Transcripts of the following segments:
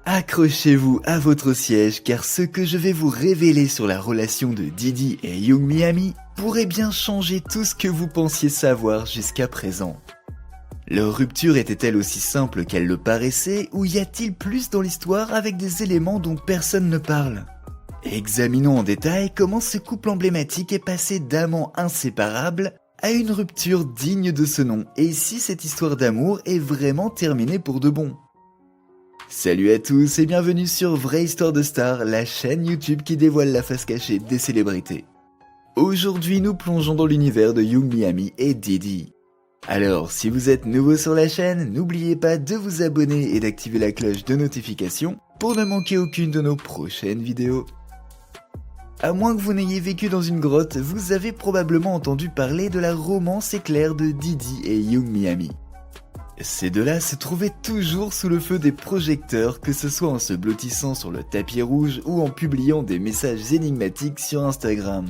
Accrochez-vous à votre siège car ce que je vais vous révéler sur la relation de Didi et Young Miami pourrait bien changer tout ce que vous pensiez savoir jusqu'à présent. Leur rupture était-elle aussi simple qu'elle le paraissait ou y a-t-il plus dans l'histoire avec des éléments dont personne ne parle ? Examinons en détail comment ce couple emblématique est passé d'amants inséparables à une rupture digne de ce nom et si cette histoire d'amour est vraiment terminée pour de bon. Salut à tous et bienvenue sur Vraie Histoire de Star, la chaîne YouTube qui dévoile la face cachée des célébrités. Aujourd'hui nous plongeons dans l'univers de Young Miami et Didi. Alors si vous êtes nouveau sur la chaîne, n'oubliez pas de vous abonner et d'activer la cloche de notification pour ne manquer aucune de nos prochaines vidéos. À moins que vous n'ayez vécu dans une grotte, vous avez probablement entendu parler de la romance éclair de Didi et Young Miami. Ces deux-là se trouvaient toujours sous le feu des projecteurs, que ce soit en se blottissant sur le tapis rouge ou en publiant des messages énigmatiques sur Instagram.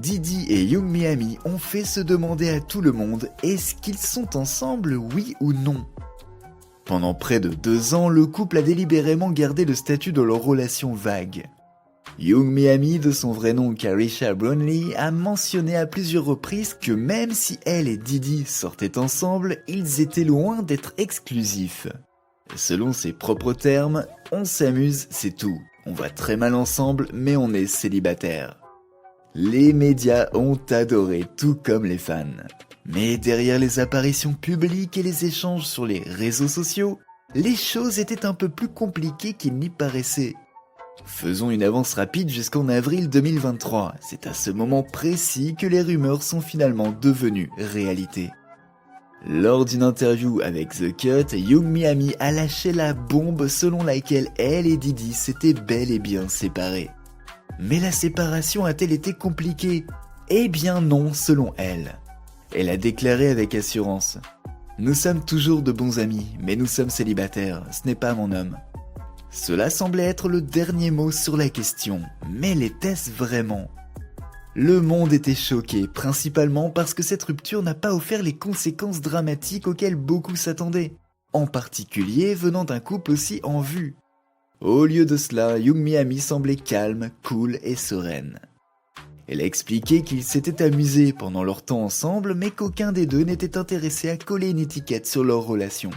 Didi et Young Miami ont fait se demander à tout le monde, est-ce qu'ils sont ensemble, oui ou non ? Pendant près de 2 ans, le couple a délibérément gardé le statut de leur relation vague. Young Miami, de son vrai nom Caresha Brownlee, a mentionné à plusieurs reprises que même si elle et Didi sortaient ensemble, ils étaient loin d'être exclusifs. Selon ses propres termes, on s'amuse, c'est tout. On va très mal ensemble, mais on est célibataire. Les médias ont adoré, tout comme les fans. Mais derrière les apparitions publiques et les échanges sur les réseaux sociaux, les choses étaient un peu plus compliquées qu'il n'y paraissait. Faisons une avance rapide jusqu'en avril 2023, c'est à ce moment précis que les rumeurs sont finalement devenues réalité. Lors d'une interview avec The Cut, Young Miami a lâché la bombe selon laquelle elle et Didi s'étaient bel et bien séparés. Mais la séparation a-t-elle été compliquée ? Eh bien non, selon elle. Elle a déclaré avec assurance « Nous sommes toujours de bons amis, mais nous sommes célibataires, ce n'est pas mon homme. » Cela semblait être le dernier mot sur la question, mais l'était-ce vraiment ? Le monde était choqué, principalement parce que cette rupture n'a pas offert les conséquences dramatiques auxquelles beaucoup s'attendaient, en particulier venant d'un couple aussi en vue. Au lieu de cela, Young Miami semblait calme, cool et sereine. Elle a expliqué qu'ils s'étaient amusés pendant leur temps ensemble, mais qu'aucun des deux n'était intéressé à coller une étiquette sur leur relation.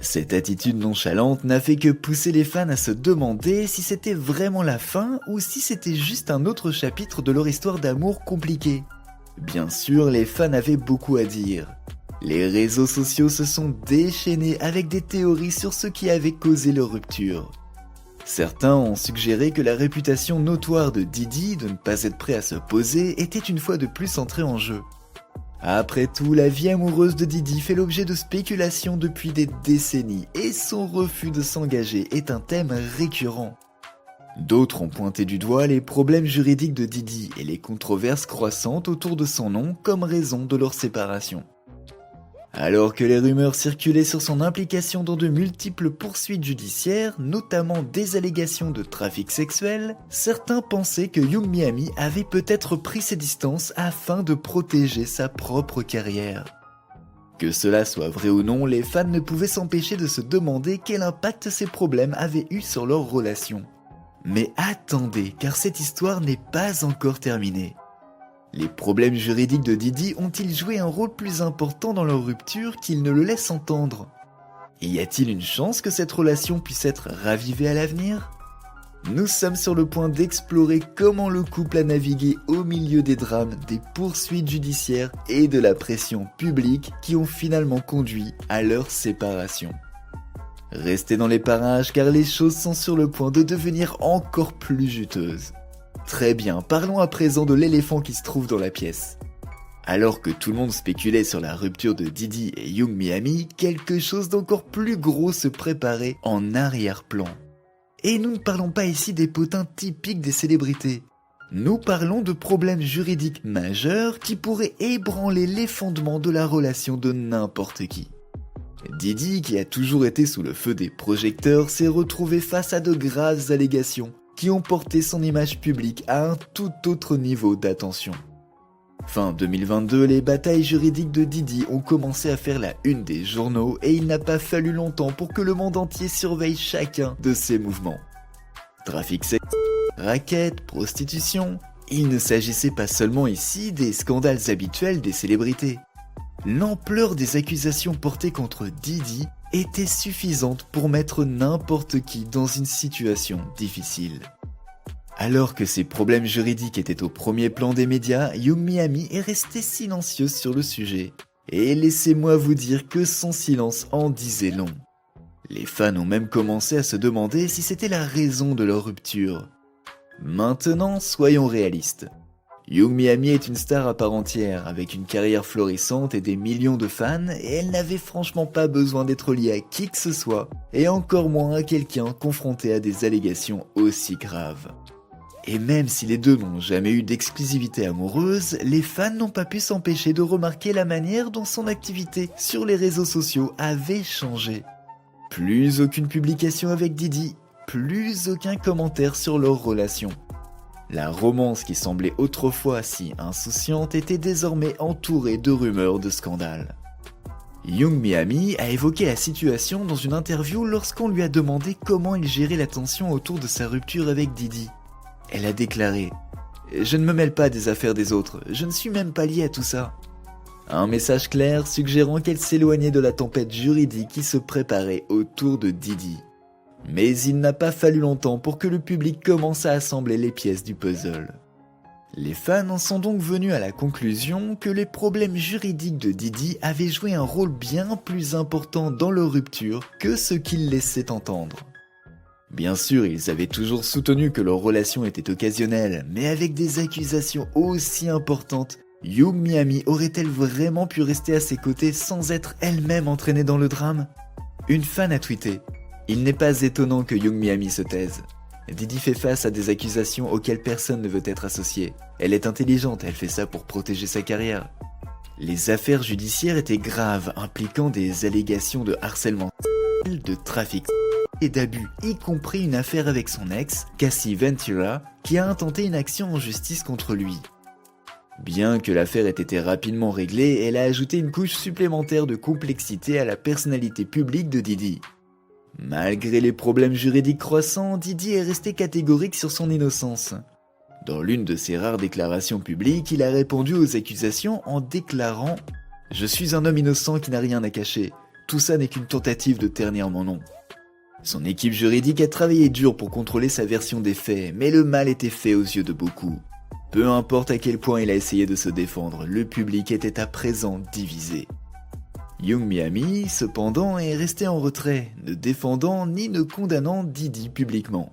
Cette attitude nonchalante n'a fait que pousser les fans à se demander si c'était vraiment la fin ou si c'était juste un autre chapitre de leur histoire d'amour compliquée. Bien sûr, les fans avaient beaucoup à dire. Les réseaux sociaux se sont déchaînés avec des théories sur ce qui avait causé leur rupture. Certains ont suggéré que la réputation notoire de Didi de ne pas être prêt à se poser était une fois de plus entrée en jeu. Après tout, la vie amoureuse de Didi fait l'objet de spéculations depuis des décennies et son refus de s'engager est un thème récurrent. D'autres ont pointé du doigt les problèmes juridiques de Didi et les controverses croissantes autour de son nom comme raison de leur séparation. Alors que les rumeurs circulaient sur son implication dans de multiples poursuites judiciaires, notamment des allégations de trafic sexuel, certains pensaient que Young Miami avait peut-être pris ses distances afin de protéger sa propre carrière. Que cela soit vrai ou non, les fans ne pouvaient s'empêcher de se demander quel impact ces problèmes avaient eu sur leur relation. Mais attendez, car cette histoire n'est pas encore terminée. Les problèmes juridiques de Didi ont-ils joué un rôle plus important dans leur rupture qu'ils ne le laissent entendre ? Y a-t-il une chance que cette relation puisse être ravivée à l'avenir ? Nous sommes sur le point d'explorer comment le couple a navigué au milieu des drames, des poursuites judiciaires et de la pression publique qui ont finalement conduit à leur séparation. Restez dans les parages car les choses sont sur le point de devenir encore plus juteuses. Très bien, parlons à présent de l'éléphant qui se trouve dans la pièce. Alors que tout le monde spéculait sur la rupture de Didi et Young Miami, quelque chose d'encore plus gros se préparait en arrière-plan. Et nous ne parlons pas ici des potins typiques des célébrités. Nous parlons de problèmes juridiques majeurs qui pourraient ébranler les fondements de la relation de n'importe qui. Didi, qui a toujours été sous le feu des projecteurs, s'est retrouvé face à de graves allégations qui ont porté son image publique à un tout autre niveau d'attention. Fin 2022, les batailles juridiques de Didi ont commencé à faire la une des journaux et il n'a pas fallu longtemps pour que le monde entier surveille chacun de ses mouvements. Trafic sexuel, raquettes, prostitution, il ne s'agissait pas seulement ici des scandales habituels des célébrités. L'ampleur des accusations portées contre Didi était suffisante pour mettre n'importe qui dans une situation difficile. Alors que ses problèmes juridiques étaient au premier plan des médias, Young Miami est restée silencieuse sur le sujet. Et laissez-moi vous dire que son silence en disait long. Les fans ont même commencé à se demander si c'était la raison de leur rupture. Maintenant, soyons réalistes. Young Miami est une star à part entière, avec une carrière florissante et des millions de fans, et elle n'avait franchement pas besoin d'être liée à qui que ce soit, et encore moins à quelqu'un confronté à des allégations aussi graves. Et même si les deux n'ont jamais eu d'exclusivité amoureuse, les fans n'ont pas pu s'empêcher de remarquer la manière dont son activité sur les réseaux sociaux avait changé. Plus aucune publication avec Didi, plus aucun commentaire sur leur relation. La romance qui semblait autrefois si insouciante était désormais entourée de rumeurs de scandales. Young Miami a évoqué la situation dans une interview lorsqu'on lui a demandé comment il gérait la tension autour de sa rupture avec Didi. Elle a déclaré « Je ne me mêle pas des affaires des autres, je ne suis même pas liée à tout ça ». Un message clair suggérant qu'elle s'éloignait de la tempête juridique qui se préparait autour de Didi. Mais il n'a pas fallu longtemps pour que le public commence à assembler les pièces du puzzle. Les fans en sont donc venus à la conclusion que les problèmes juridiques de Didi avaient joué un rôle bien plus important dans leur rupture que ce qu'ils laissaient entendre. Bien sûr, ils avaient toujours soutenu que leur relation était occasionnelle, mais avec des accusations aussi importantes, Young Miami aurait-elle vraiment pu rester à ses côtés sans être elle-même entraînée dans le drame ? Une fan a tweeté « Il n'est pas étonnant que Young Miami se taise. Didi fait face à des accusations auxquelles personne ne veut être associé. Elle est intelligente, elle fait ça pour protéger sa carrière. » Les affaires judiciaires étaient graves, impliquant des allégations de harcèlement, de trafic et d'abus, y compris une affaire avec son ex, Cassie Ventura, qui a intenté une action en justice contre lui. Bien que l'affaire ait été rapidement réglée, elle a ajouté une couche supplémentaire de complexité à la personnalité publique de Didi. Malgré les problèmes juridiques croissants, Didi est resté catégorique sur son innocence. Dans l'une de ses rares déclarations publiques, il a répondu aux accusations en déclarant « Je suis un homme innocent qui n'a rien à cacher. Tout ça n'est qu'une tentative de ternir mon nom. » Son équipe juridique a travaillé dur pour contrôler sa version des faits, mais le mal était fait aux yeux de beaucoup. Peu importe à quel point il a essayé de se défendre, le public était à présent divisé. Young Miami, cependant, est resté en retrait, ne défendant ni ne condamnant Didi publiquement.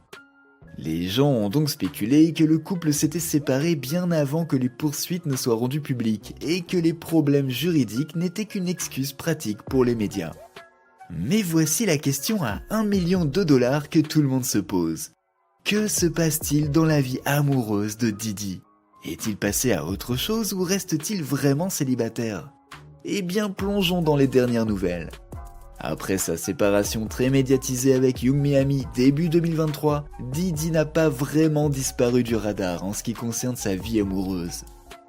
Les gens ont donc spéculé que le couple s'était séparé bien avant que les poursuites ne soient rendues publiques et que les problèmes juridiques n'étaient qu'une excuse pratique pour les médias. Mais voici la question à $1 million que tout le monde se pose. Que se passe-t-il dans la vie amoureuse de Didi ? Est-il passé à autre chose ou reste-t-il vraiment célibataire ? Eh bien, plongeons dans les dernières nouvelles. Après sa séparation très médiatisée avec Young Miami début 2023, Didi n'a pas vraiment disparu du radar en ce qui concerne sa vie amoureuse.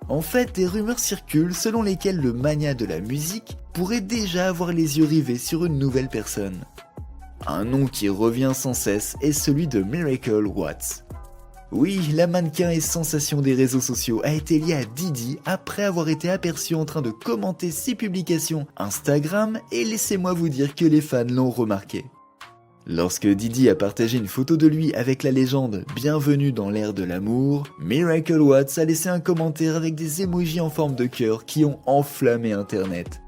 En fait, des rumeurs circulent selon lesquelles le mania de la musique pourrait déjà avoir les yeux rivés sur une nouvelle personne. Un nom qui revient sans cesse est celui de Miracle Watts. Oui, la mannequin et sensation des réseaux sociaux a été liée à Didi après avoir été aperçue en train de commenter ses publications Instagram et laissez-moi vous dire que les fans l'ont remarqué. Lorsque Didi a partagé une photo de lui avec la légende « Bienvenue dans l'ère de l'amour », Miracle Watts a laissé un commentaire avec des emojis en forme de cœur qui ont enflammé internet.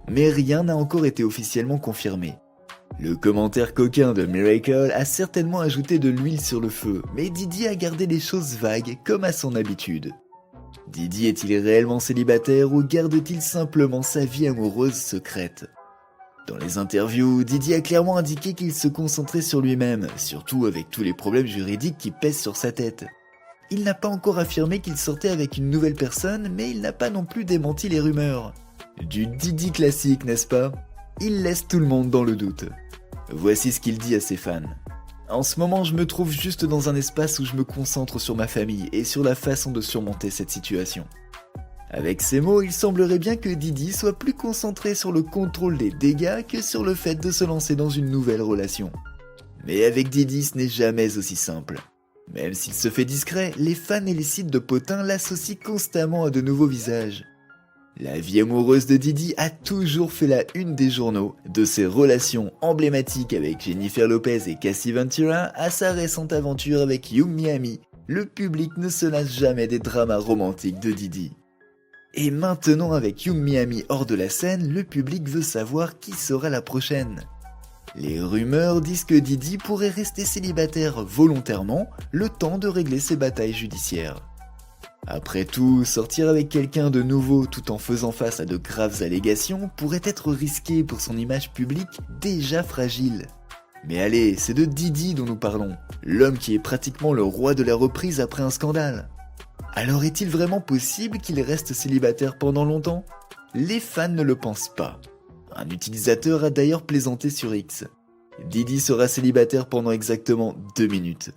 Mais rien n'a encore été officiellement confirmé. Le commentaire coquin de Miracle a certainement ajouté de l'huile sur le feu, mais Didi a gardé les choses vagues comme à son habitude. Didi est-il réellement célibataire ou garde-t-il simplement sa vie amoureuse secrète ? Dans les interviews, Didi a clairement indiqué qu'il se concentrait sur lui-même, surtout avec tous les problèmes juridiques qui pèsent sur sa tête. Il n'a pas encore affirmé qu'il sortait avec une nouvelle personne, mais il n'a pas non plus démenti les rumeurs. Du Didi classique, n'est-ce pas ? Il laisse tout le monde dans le doute. Voici ce qu'il dit à ses fans. En ce moment, je me trouve juste dans un espace où je me concentre sur ma famille et sur la façon de surmonter cette situation. Avec ces mots, il semblerait bien que Didi soit plus concentré sur le contrôle des dégâts que sur le fait de se lancer dans une nouvelle relation. Mais avec Didi, ce n'est jamais aussi simple. Même s'il se fait discret, les fans et les sites de potins l'associent constamment à de nouveaux visages. La vie amoureuse de Didi a toujours fait la une des journaux, de ses relations emblématiques avec Jennifer Lopez et Cassie Ventura à sa récente aventure avec Young Miami. Le public ne se lasse jamais des dramas romantiques de Didi. Et maintenant, avec Young Miami hors de la scène, le public veut savoir qui sera la prochaine. Les rumeurs disent que Didi pourrait rester célibataire volontairement le temps de régler ses batailles judiciaires. Après tout, sortir avec quelqu'un de nouveau tout en faisant face à de graves allégations pourrait être risqué pour son image publique déjà fragile. Mais allez, c'est de Didi dont nous parlons, l'homme qui est pratiquement le roi de la reprise après un scandale. Alors est-il vraiment possible qu'il reste célibataire pendant longtemps ? Les fans ne le pensent pas. Un utilisateur a d'ailleurs plaisanté sur X. Didi sera célibataire pendant exactement 2 minutes.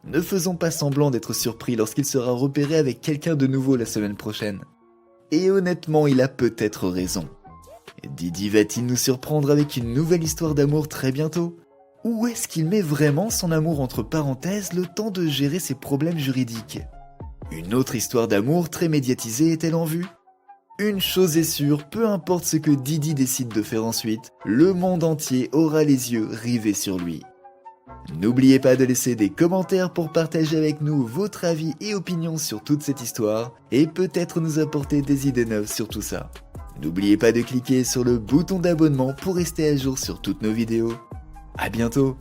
Ne faisons pas semblant d'être surpris lorsqu'il sera repéré avec quelqu'un de nouveau la semaine prochaine. Et honnêtement, il a peut-être raison. Didi va-t-il nous surprendre avec une nouvelle histoire d'amour très bientôt ? Ou est-ce qu'il met vraiment son amour entre parenthèses le temps de gérer ses problèmes juridiques ? Une autre histoire d'amour très médiatisée est-elle en vue ? Une chose est sûre, peu importe ce que Didi décide de faire ensuite, le monde entier aura les yeux rivés sur lui. N'oubliez pas de laisser des commentaires pour partager avec nous votre avis et opinions sur toute cette histoire et peut-être nous apporter des idées neuves sur tout ça. N'oubliez pas de cliquer sur le bouton d'abonnement pour rester à jour sur toutes nos vidéos. À bientôt!